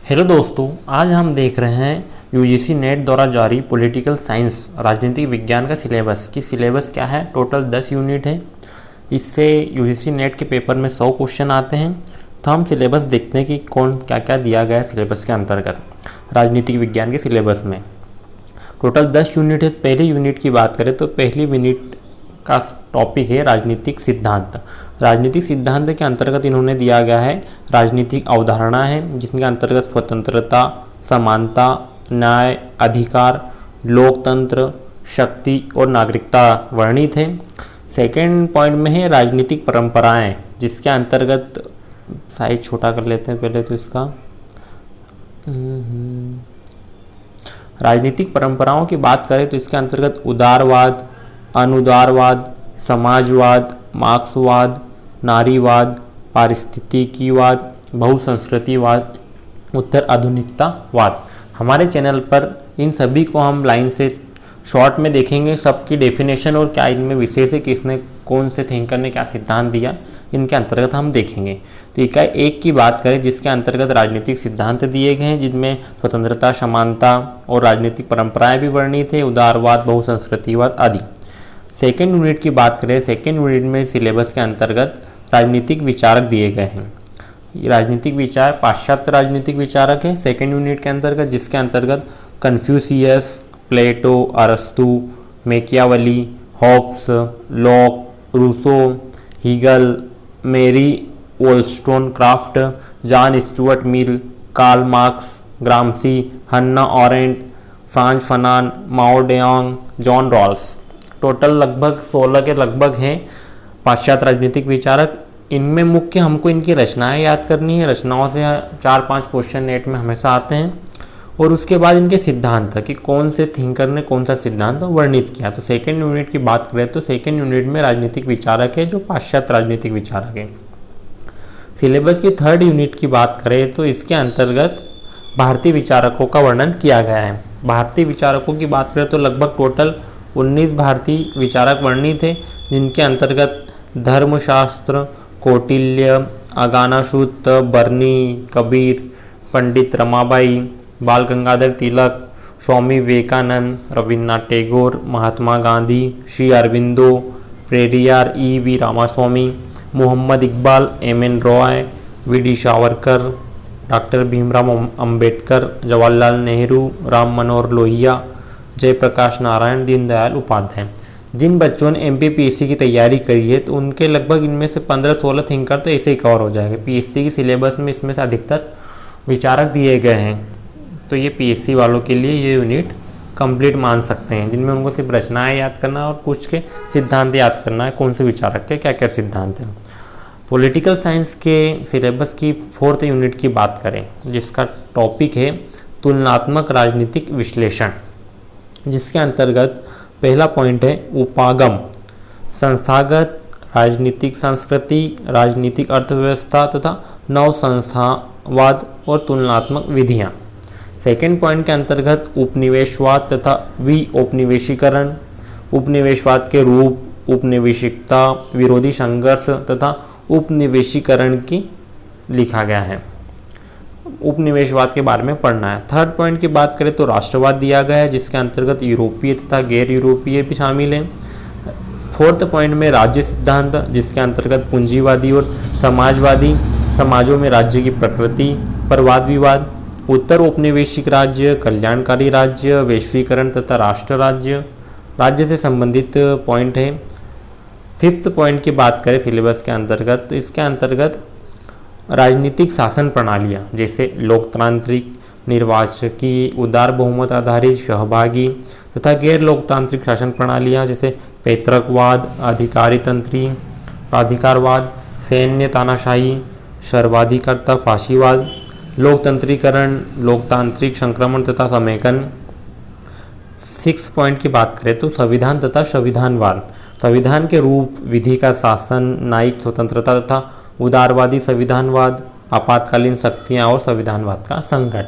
Hello दोस्तों, आज हम देख रहे हैं यूजीसी नेट द्वारा जारी पॉलिटिकल साइंस राजनीतिक विज्ञान का सिलेबस क्या है। टोटल 10 यूनिट है। इससे यूजीसी नेट के पेपर में 100 क्वेश्चन आते हैं। तो हम सिलेबस देखते हैं कि कौन क्या क्या दिया गया है सिलेबस के अंतर्गत राजनीतिक विज्ञान के सिलेबस में। टोटल 10 यूनिट है। पहली यूनिट की बात करें तो पहली यूनिट का टॉपिक है राजनीतिक सिद्धांत। राजनीतिक सिद्धांत के अंतर्गत इन्होंने दिया गया है राजनीतिक अवधारणा है, जिसके अंतर्गत स्वतंत्रता, समानता, न्याय, अधिकार, लोकतंत्र, शक्ति और नागरिकता वर्णित है। सेकेंड पॉइंट में है राजनीतिक परंपराएं, जिसके अंतर्गत साइज छोटा कर लेते हैं पहले तो इसका। राजनीतिक परंपराओं की बात करें तो इसके अंतर्गत उदारवाद, अनुदारवाद, समाजवाद, मार्क्सवाद, नारीवाद, पारिस्थितिकीवाद, बहुसंस्कृतिवाद, उत्तर आधुनिकतावाद। हमारे चैनल पर इन सभी को हम लाइन से शॉर्ट में देखेंगे, सबकी डेफिनेशन और क्या इनमें विशेष है, किसने कौन से थिंकर ने क्या सिद्धांत दिया, इनके अंतर्गत हम देखेंगे। तो इकाई 1 की बात करें जिसके अंतर्गत राजनीतिक सिद्धांत दिए गए हैं, जिनमें स्वतंत्रता, समानता और राजनीतिक परंपराएं भी वर्णित है, उदारवाद, बहुसंस्कृतिवाद आदि। सेकेंड यूनिट की बात करें, सेकेंड यूनिट में सिलेबस के अंतर्गत राजनीतिक विचारक दिए गए हैं। राजनीतिक विचार पाश्चात्य राजनीतिक विचारक है सेकेंड यूनिट के अंतर्गत, जिसके अंतर्गत कन्फ्यूशियस, प्लेटो, अरस्तु, Machiavelli, Hobbes, Locke, Rousseau, Hegel, Mary Wollstonecraft, John Stuart Mill, Karl Marx, Gramsci, Hannah Arendt, Frantz Fanon, Mao Zedong, John Rawls. Total लगभग 16 के लगभग हैं पाश्चात्य राजनीतिक विचारक। इनमें मुख्य हमको इनकी रचनाएं याद करनी है। रचनाओं से 4-5 क्वेश्चन नेट में हमेशा आते हैं। और उसके बाद इनके सिद्धांत कि कौन से थिंकर ने कौन सा सिद्धांत वर्णित किया। तो सेकेंड यूनिट की बात करें तो सेकेंड यूनिट में राजनीतिक विचारक है जो पाश्चात्य राजनीतिक विचारक है। सिलेबस की थर्ड यूनिट की बात करें तो इसके अंतर्गत भारतीय विचारकों का वर्णन किया गया है। भारतीय विचारकों की बात करें तो लगभग टोटल 19 भारतीय विचारक वर्णित थे, जिनके अंतर्गत धर्मशास्त्र, कौटिल्य, अगानाशुत, बर्नी, Kabir, Pandit Ramabai, Bal Gangadhar Tilak, Swami Vivekananda, Rabindranath Tagore, Mahatma Gandhi, Shri Aurobindo, Periyar E V. Ramaswamy, Mohammad Iqbal, M N. Roy, V D. Savarkar, doctor Bhimrao Ambedkar, Jawaharlal Nehru, Ram Manohar Lohia, Jayaprakash Narayan, Deendayal Upadhyaya. जिन बच्चों ने एमपीपीएससी की तैयारी करी है तो उनके लगभग इनमें से 15-16 थिंकर तो ऐसे ही कवर हो जाएंगे। पीएससी की सिलेबस में इसमें से अधिकतर विचारक दिए गए हैं, तो ये पीएससी वालों के लिए ये यूनिट कंप्लीट मान सकते हैं, जिनमें उनको सिर्फ रचनाएं याद करना और कुछ के सिद्धांत याद करना है, कौन से विचारक के क्या क्या सिद्धांत हैं। पॉलिटिकल साइंस के सिलेबस की 4th यूनिट की बात करें जिसका टॉपिक है तुलनात्मक राजनीतिक विश्लेषण, जिसके अंतर्गत पहला पॉइंट है उपागम, संस्थागत राजनीतिक संस्कृति, राजनीतिक अर्थव्यवस्था तथा नव संस्थावाद और तुलनात्मक विधियाँ। सेकेंड पॉइंट के अंतर्गत उपनिवेशवाद तथा विऔपनिवेशीकरण, उपनिवेशवाद के रूप, उपनिवेशिकता, विरोधी संघर्ष तथा उपनिवेशीकरण की लिखा गया है। उपनिवेशवाद के बारे में पढ़ना है। थर्ड पॉइंट की बात करें तो राष्ट्रवाद दिया गया है, जिसके अंतर्गत यूरोपीय तथा गैर यूरोपीय भी शामिल हैं। फोर्थ पॉइंट में राज्य सिद्धांत, जिसके अंतर्गत पूंजीवादी और समाजवादी समाजों में राज्य की प्रकृति पर वाद विवाद, उत्तर औपनिवेशिक राज्य, कल्याणकारी राज्य, वैश्वीकरण तथा राष्ट्र राज्य, राज्य से संबंधित पॉइंट है। फिफ्थ पॉइंट की बात करें सिलेबस के अंतर्गत तो इसके अंतर्गत राजनीतिक शासन प्रणालियाँ जैसे लोकतांत्रिक, निर्वाचकी, उदार बहुमत आधारित, सहभागी तथा गैर लोकतांत्रिक शासन प्रणालियाँ जैसे पैतृकवाद, अधिकारीतंत्री, प्राधिकारवाद, सैन्य तानाशाही, सर्वाधिकारता, फाशीवाद, लोकतंत्रीकरण, लोकतांत्रिक संक्रमण तथा समेकन। 6 पॉइंट की बात करें तो संविधान तथा संविधानवाद, संविधान के रूप, विधि का शासन, न्यायिक स्वतंत्रता तथा उदारवादी संविधानवाद, आपातकालीन शक्तियाँ और संविधानवाद का संकट।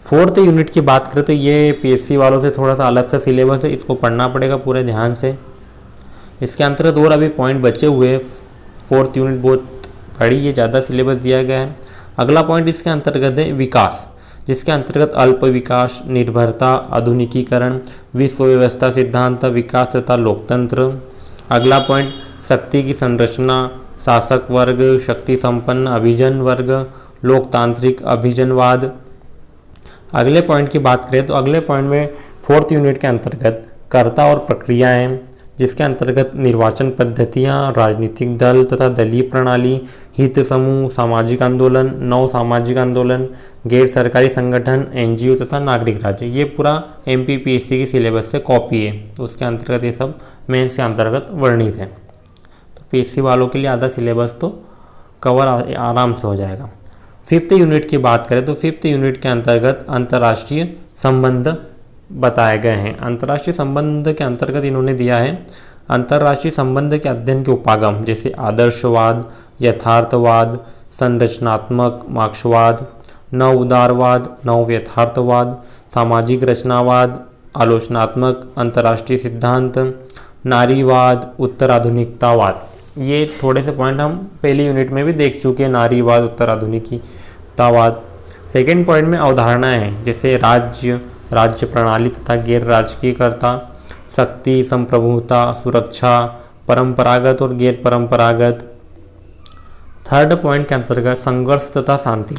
4th यूनिट की बात करें तो ये पीएससी वालों से थोड़ा सा अलग सा सिलेबस है, इसको पढ़ना पड़ेगा पूरे ध्यान से। इसके अंतर्गत और अभी पॉइंट बचे हुए 4th यूनिट बहुत बड़ी है, ज़्यादा सिलेबस दिया गया है। अगला पॉइंट इसके अंतर्गत है विकास, जिसके अंतर्गत अल्प विकास, निर्भरता, आधुनिकीकरण, विश्व व्यवस्था सिद्धांत, विकास तथा लोकतंत्र। अगला पॉइंट शक्ति की संरचना, शासक वर्ग, शक्ति संपन्न अभिजन वर्ग, लोकतांत्रिक अभिजनवाद। अगले पॉइंट की बात करें तो अगले पॉइंट में 4th यूनिट के अंतर्गत कर्ता और प्रक्रियाएं, जिसके अंतर्गत निर्वाचन पद्धतियां, राजनीतिक दल तथा दलीय प्रणाली, हित समूह, सामाजिक आंदोलन, नव सामाजिक आंदोलन, गैर सरकारी संगठन, एनजीओ तथा नागरिक राज्य। ये पूरा एमपीपीएससी की सिलेबस से कॉपी है, तो उसके अंतर्गत ये सब मेंस के अंतर्गत वर्णित है। तो पीएससी वालों के लिए आधा सिलेबस तो कवर आराम से हो जाएगा। 5th यूनिट की बात करें तो 5th यूनिट के अंतर्गत अंतर्राष्ट्रीय संबंध बताए गए हैं। अंतर्राष्ट्रीय संबंध के अंतर्गत इन्होंने दिया है अंतर्राष्ट्रीय संबंध के अध्ययन के उपागम, जैसे आदर्शवाद, यथार्थवाद, संरचनात्मक मार्क्सवाद, नव उदारवाद, नव यथार्थवाद, सामाजिक रचनावाद, आलोचनात्मक अंतर्राष्ट्रीय सिद्धांत, नारीवाद, उत्तराधुनिकतावाद। ये थोड़े से पॉइंट हम पहली यूनिट में भी देख चुके हैं, नारीवाद, उत्तराधुनिकतावाद। सेकेंड पॉइंट में अवधारणाएं हैं, जैसे राज्य प्रणाली तथा गैर राजकीयकर्ता, शक्ति, संप्रभुता, सुरक्षा, परंपरागत और गैर परंपरागत। थर्ड पॉइंट के अंतर्गत संघर्ष तथा शांति,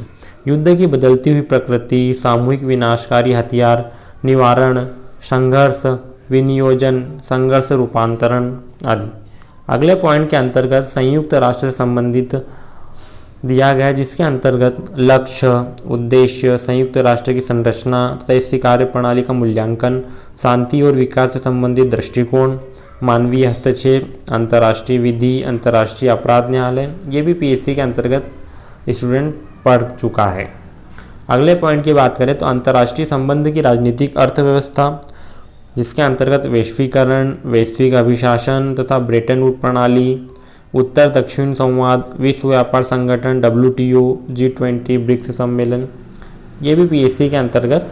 युद्ध की बदलती हुई प्रकृति, सामूहिक विनाशकारी हथियार, निवारण, संघर्ष विनियोजन, संघर्ष रूपांतरण आदि। अगले पॉइंट के अंतर्गत संयुक्त राष्ट्र से संबंधित दिया गया है, जिसके अंतर्गत लक्ष्य, उद्देश्य, संयुक्त राष्ट्र की संरचना तथा इसकी कार्य प्रणाली का मूल्यांकन, शांति और विकास से संबंधित दृष्टिकोण, मानवीय हस्तक्षेप, अंतर्राष्ट्रीय विधि, अंतर्राष्ट्रीय अपराध न्यायालय। ये भी पीएससी के अंतर्गत स्टूडेंट पढ़ चुका है। अगले पॉइंट की बात करें तो अंतर्राष्ट्रीय संबंध की राजनीतिक अर्थव्यवस्था, जिसके अंतर्गत वैश्वीकरण, वैश्विक अभिशासन तथा ब्रेटन वुड प्रणाली, उत्तर दक्षिण संवाद, विश्व व्यापार संगठन, WTO, G20, ब्रिक्स सम्मेलन। ये भी पीएससी के अंतर्गत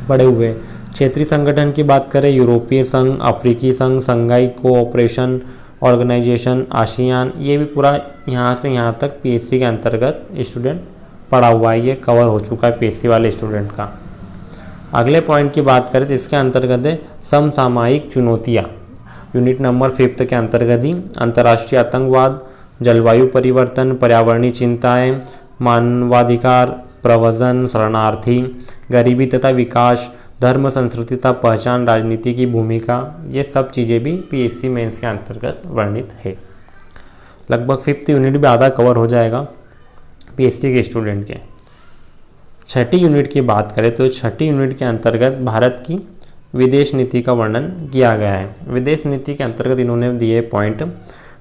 पढ़े हुए। क्षेत्रीय संगठन की बात करें, यूरोपीय संघ, अफ्रीकी संघ, संघाई कोऑपरेशन ऑर्गेनाइजेशन, आसियान। ये भी पूरा यहाँ से यहाँ तक पीएससी के अंतर्गत स्टूडेंट पढ़ा हुआ है, ये कवर हो चुका है पीएससी वाले स्टूडेंट का। अगले पॉइंट की बात करें तो इसके अंतर्गत है समसामयिक चुनौतियाँ, यूनिट नंबर 5 के अंतर्गत ही अंतर्राष्ट्रीय आतंकवाद, जलवायु परिवर्तन, पर्यावरणीय चिंताएं, मानवाधिकार, प्रव्रजन, शरणार्थी, गरीबी तथा विकास, धर्म, संस्कृति तथा पहचान, राजनीति की भूमिका। ये सब चीज़ें भी पीएससी मेंस के अंतर्गत वर्णित है। लगभग 5th यूनिट भी आधा कवर हो जाएगा पीएससी के स्टूडेंट के। 6ठी यूनिट की बात करें तो 6ठी यूनिट के अंतर्गत भारत की विदेश नीति का वर्णन किया गया है। विदेश नीति के अंतर्गत इन्होंने दिए पॉइंट,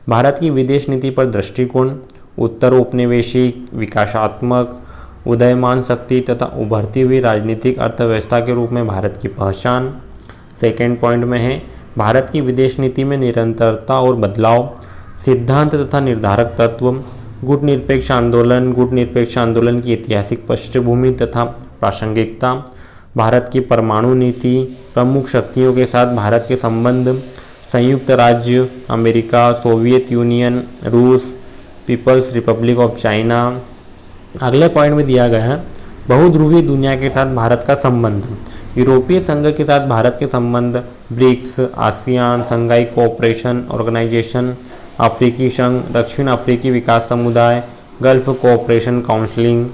भारत की विदेश नीति पर दृष्टिकोण, उत्तर औपनिवेशिक, विकासात्मक, उदयमान शक्ति तथा उभरती हुई राजनीतिक अर्थव्यवस्था के रूप में भारत की पहचान। सेकेंड पॉइंट में है भारत की विदेश नीति में निरंतरता और बदलाव, सिद्धांत तथा निर्धारक तत्व, गुट निरपेक्ष आंदोलन की ऐतिहासिक पृष्ठभूमि तथा प्रासंगिकता, भारत की परमाणु नीति, प्रमुख शक्तियों के साथ भारत के संबंध, संयुक्त राज्य अमेरिका, सोवियत यूनियन, रूस, पीपल्स रिपब्लिक ऑफ चाइना। अगले पॉइंट में दिया गया है बहुध्रुवीय दुनिया के साथ भारत का संबंध, यूरोपीय संघ के साथ भारत के संबंध, ब्रिक्स, आसियान, संघाई कोऑपरेशन ऑर्गेनाइजेशन, अफ्रीकी संघ, दक्षिण अफ्रीकी विकास समुदाय, गल्फ कोऑपरेशन काउंसिलिंग।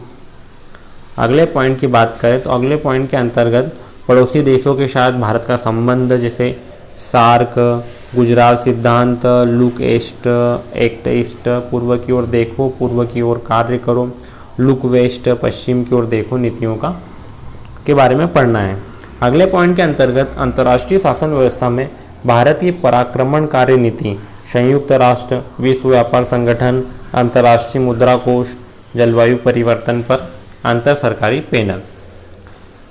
अगले पॉइंट की बात करें तो अगले पॉइंट के अंतर्गत पड़ोसी देशों के साथ भारत का संबंध, जैसे सार्क, गुजरात सिद्धांत, लुक ईस्ट, एक्ट ईस्ट, पूर्व की ओर देखो, पूर्व की ओर कार्य करो, लुक वेस्ट, पश्चिम की ओर देखो नीतियों का के बारे में पढ़ना है। अगले पॉइंट के अंतर्गत अंतर्राष्ट्रीय शासन व्यवस्था में भारत की पराक्रमणकारी नीति, संयुक्त राष्ट्र, विश्व व्यापार संगठन, अंतर्राष्ट्रीय मुद्रा कोष, जलवायु परिवर्तन पर अंतर सरकारी पैनल।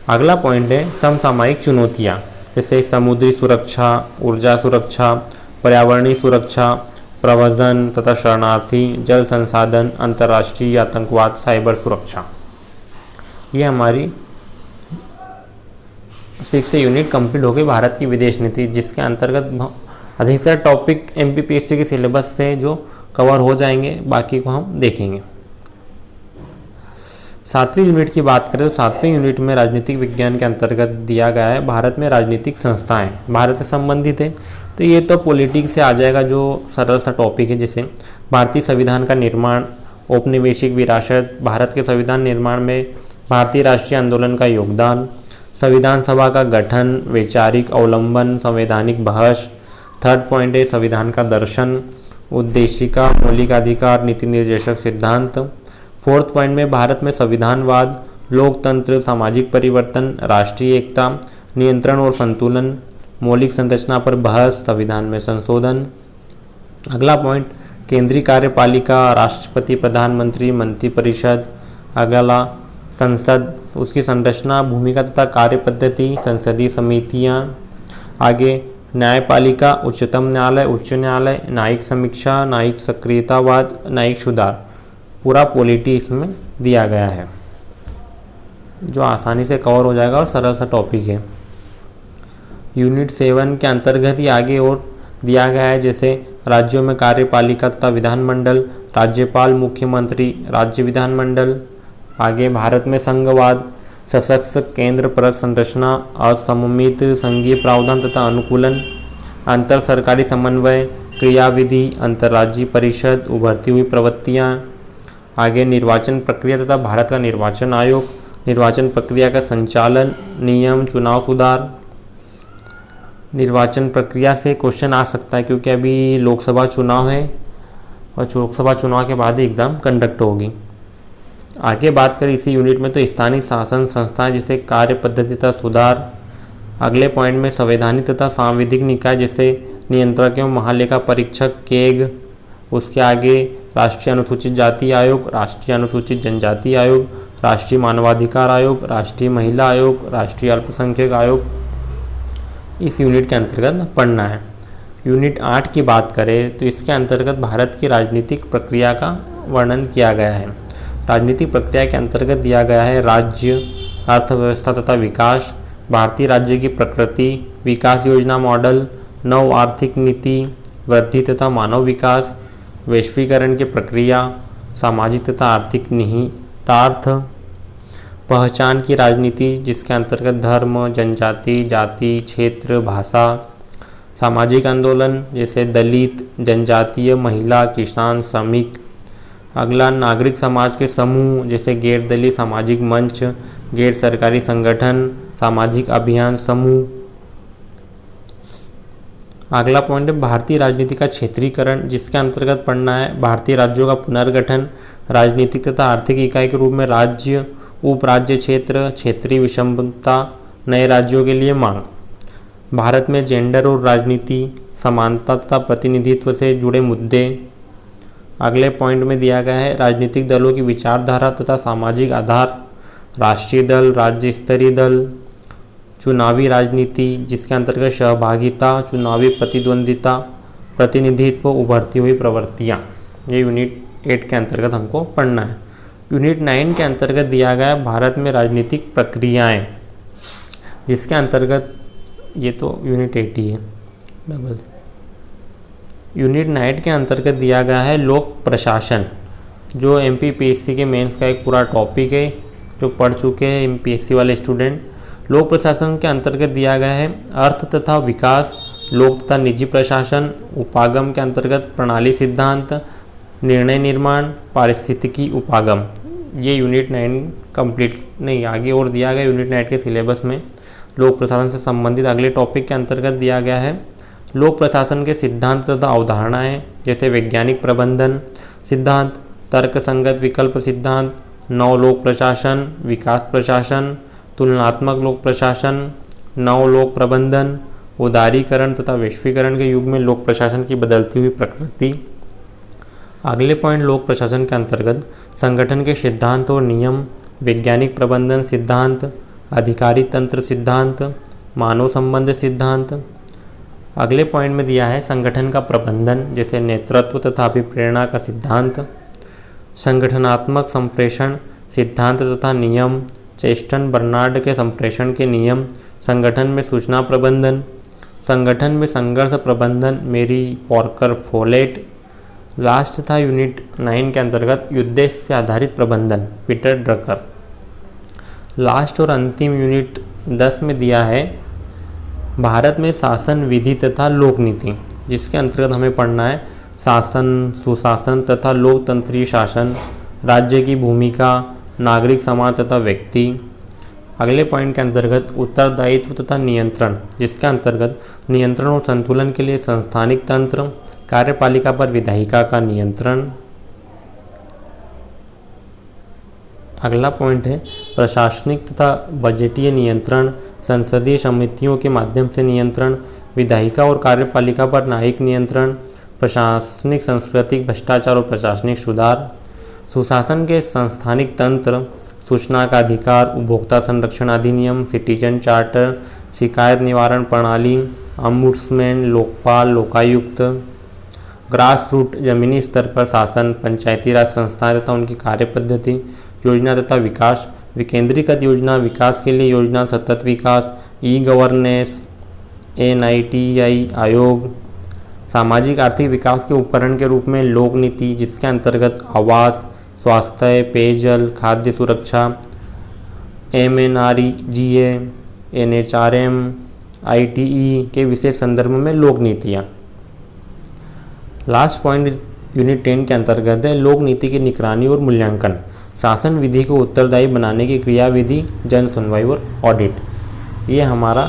अगला पॉइंट है समसामयिक चुनौतियाँ, जैसे समुद्री सुरक्षा, ऊर्जा सुरक्षा, पर्यावरणीय सुरक्षा, प्रव्रजन तथा शरणार्थी, जल संसाधन, अंतर्राष्ट्रीय आतंकवाद, साइबर सुरक्षा। ये हमारी 6 यूनिट कंप्लीट हो गई भारत की विदेश नीति, जिसके अंतर्गत अधिकतर टॉपिक एमपीपीएससी के सिलेबस से जो कवर हो जाएंगे, बाकी को हम देखेंगे। सातवीं यूनिट की बात करें तो सातवीं यूनिट में राजनीतिक विज्ञान के अंतर्गत दिया गया है भारत में राजनीतिक संस्थाएं, भारत से संबंधित है। तो ये तो पॉलिटिक्स से आ जाएगा, जो सरल सा टॉपिक है। जैसे भारतीय संविधान का निर्माण, औपनिवेशिक विरासत, भारत के संविधान निर्माण में भारतीय राष्ट्रीय आंदोलन का योगदान, संविधान सभा का गठन, वैचारिक अवलंबन, संवैधानिक बहस। थर्ड पॉइंट है संविधान का दर्शन, उद्देशिका, मौलिक अधिकार, नीति निर्देशक सिद्धांत। फोर्थ पॉइंट में भारत में संविधानवाद, लोकतंत्र, सामाजिक परिवर्तन, राष्ट्रीय एकता, नियंत्रण और संतुलन, मौलिक संरचना पर बहस, संविधान में संशोधन। अगला पॉइंट केंद्रीय कार्यपालिका, राष्ट्रपति, प्रधानमंत्री, मंत्रिपरिषद। अगला संसद, उसकी संरचना, भूमिका तथा कार्य पद्धति, संसदीय समितियाँ। आगे न्यायपालिका, उच्चतम न्यायालय, उच्च न्यायालय, न्यायिक समीक्षा, न्यायिक सक्रियतावाद, न्यायिक सुधार। पूरा पॉलिटी इसमें दिया गया है, जो आसानी से कवर हो जाएगा और सरल सा टॉपिक है। यूनिट 7 के अंतर्गत ही आगे और दिया गया है, जैसे राज्यों में कार्यपालिका तथा विधानमंडल, राज्यपाल, मुख्यमंत्री, राज्य विधानमंडल। आगे भारत में संघवाद, सशक्त केंद्र परक संरचना, असममित संघीय प्रावधान तथा अनुकूलन, अंतर सरकारी समन्वय, क्रियाविधि, अंतर्राज्यीय परिषद, उभरती हुई प्रवृत्तियाँ। आगे निर्वाचन प्रक्रिया तथा भारत का निर्वाचन आयोग, निर्वाचन प्रक्रिया का संचालन, नियम, चुनाव सुधार। निर्वाचन प्रक्रिया से क्वेश्चन आ सकता है, क्योंकि अभी लोकसभा चुनाव है और लोकसभा चुनाव के बाद ही एग्ज़ाम कंडक्ट होगी। आगे बात करें इसी यूनिट में तो स्थानीय शासन संस्थाएं, जैसे कार्य पद्धति तथा सुधार। अगले पॉइंट में संवैधानिक तथा सांविधिक निकाय, जैसे नियंत्रक एवं महालेखा परीक्षक केग। उसके आगे राष्ट्रीय अनुसूचित जाति आयोग, राष्ट्रीय अनुसूचित जनजाति आयोग, राष्ट्रीय मानवाधिकार आयोग, राष्ट्रीय महिला आयोग, राष्ट्रीय अल्पसंख्यक आयोग। इस यूनिट के अंतर्गत पढ़ना है। यूनिट 8 की बात करें तो इसके अंतर्गत भारत की राजनीतिक प्रक्रिया का वर्णन किया गया है। राजनीतिक प्रक्रिया के अंतर्गत दिया गया है राज्य, अर्थव्यवस्था तथा विकास, भारतीय राज्य की प्रकृति, विकास योजना मॉडल, नव आर्थिक नीति, वृद्धि तथा मानव विकास, वैश्वीकरण की प्रक्रिया, सामाजिक तथा आर्थिक निहितार्थ, पहचान की राजनीति, जिसके अंतर्गत धर्म, जनजाति, जाति, क्षेत्र, भाषा, सामाजिक आंदोलन, जैसे दलित, जनजातीय, महिला, किसान, श्रमिक। अगला नागरिक समाज के समूह, जैसे गैर दलीय सामाजिक मंच, गैर सरकारी संगठन, सामाजिक अभियान समूह। अगला पॉइंट है भारतीय राजनीति का क्षेत्रीकरण, जिसके अंतर्गत पढ़ना है भारतीय राज्यों का पुनर्गठन, राजनीतिक तथा आर्थिक इकाई के रूप में राज्य, उपराज्य क्षेत्र, क्षेत्रीय विषमता, नए राज्यों के लिए मांग। भारत में जेंडर और राजनीति, समानता तथा प्रतिनिधित्व से जुड़े मुद्दे। अगले पॉइंट में दिया गया है राजनीतिक दलों की विचारधारा तथा सामाजिक आधार, राष्ट्रीय दल, राज्य स्तरीय दल, चुनावी राजनीति, जिसके अंतर्गत सहभागिता, चुनावी प्रतिद्वंदिता, प्रतिनिधित्व, उभरती हुई प्रवृत्तियाँ। ये यूनिट 8 के अंतर्गत हमको पढ़ना है। यूनिट 9 के अंतर्गत दिया गया है भारत में राजनीतिक प्रक्रियाएं, जिसके अंतर्गत ये तो यूनिट 8 ही है डबल। यूनिट 9 के अंतर्गत दिया गया है लोक प्रशासन, जो MPPSC के मेंस का एक पूरा टॉपिक है, जो पढ़ चुके हैं MPSC वाले स्टूडेंट। लोक प्रशासन के अंतर्गत दिया गया है अर्थ तथा विकास, लोक तथा निजी प्रशासन, उपागम के अंतर्गत प्रणाली सिद्धांत, निर्णय निर्माण, पारिस्थितिकी उपागम। ये यूनिट 9 कंप्लीट नहीं, आगे और दिया गया यूनिट 9 के सिलेबस में। लोक प्रशासन से संबंधित अगले टॉपिक के अंतर्गत दिया गया है लोक प्रशासन के सिद्धांत तथा अवधारणाएं, जैसे वैज्ञानिक प्रबंधन सिद्धांत, तर्क संगत विकल्प सिद्धांत, नव लोक प्रशासन, विकास प्रशासन, तुलनात्मक लोक प्रशासन, नव लोक प्रबंधन, उदारीकरण तथा वैश्वीकरण के युग में लोक प्रशासन की बदलती हुई प्रकृति। अगले पॉइंट लोक प्रशासन के अंतर्गत संगठन के सिद्धांत और नियम, वैज्ञानिक प्रबंधन सिद्धांत, अधिकारी तंत्र सिद्धांत, मानव संबंध सिद्धांत। अगले पॉइंट में दिया है संगठन का प्रबंधन, जैसे नेतृत्व तथा अभिप्रेरणा का सिद्धांत, संगठनात्मक संप्रेषण सिद्धांत तथा नियम, चेस्टन बर्नार्ड के संप्रेषण के नियम, संगठन में सूचना प्रबंधन, संगठन में संघर्ष प्रबंधन, मेरी पॉर्कर फोलेट। लास्ट था यूनिट 9 के अंतर्गत उद्देश्य से आधारित प्रबंधन, पीटर ड्रकर। लास्ट और अंतिम यूनिट 10 में दिया है भारत में शासन विधि तथा लोक नीति, जिसके अंतर्गत हमें पढ़ना है शासन, सुशासन तथा लोकतंत्रीय शासन, राज्य की भूमिका, नागरिक समाज तथा व्यक्ति। अगले पॉइंट के अंतर्गत उत्तरदायित्व तथा नियंत्रण, जिसके अंतर्गत नियंत्रण और संतुलन के लिए संस्थानिक तंत्र, कार्यपालिका पर विधायिका का नियंत्रण। अगला पॉइंट है प्रशासनिक तथा बजटीय नियंत्रण, संसदीय समितियों के माध्यम से नियंत्रण, विधायिका और कार्यपालिका पर न्यायिक नियंत्रण, प्रशासनिक सांस्कृतिक भ्रष्टाचार और प्रशासनिक सुधार। सुशासन के संस्थानिक तंत्र, सूचना का अधिकार, उपभोक्ता संरक्षण अधिनियम, सिटीजन चार्टर, शिकायत निवारण प्रणाली, ombudsman, Lokpal, Lokayukta. Grass root जमीनी स्तर पर शासन, पंचायती राज संस्थाएं तथा उनकी कार्य पद्धति, योजना तथा विकास, विकेंद्रीकृत योजना, विकास के लिए योजना, सतत विकास, ई गवर्नेंस, NITI आयोग। सामाजिक आर्थिक विकास के उपकरण के रूप में लोक नीति, जिसके अंतर्गत आवास, स्वास्थ्य, पेयजल, खाद्य सुरक्षा, MNREGA, NHRM, ITE के विशेष संदर्भ में लोक नीतियाँ। लास्ट पॉइंट यूनिट 10 के अंतर्गत है लोक नीति की निगरानी और मूल्यांकन, शासन विधि को उत्तरदायी बनाने की क्रियाविधि, जन सुनवाई और ऑडिट। ये हमारा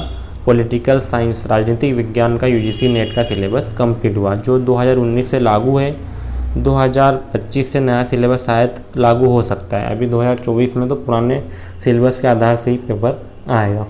पॉलिटिकल साइंस राजनीतिक विज्ञान का UGC नेट का सिलेबस कंप्लीट हुआ, जो 2019 से लागू है। 2025 से नया सिलेबस शायद लागू हो सकता है। अभी 2024 में तो पुराने सिलेबस के आधार से ही पेपर आएगा।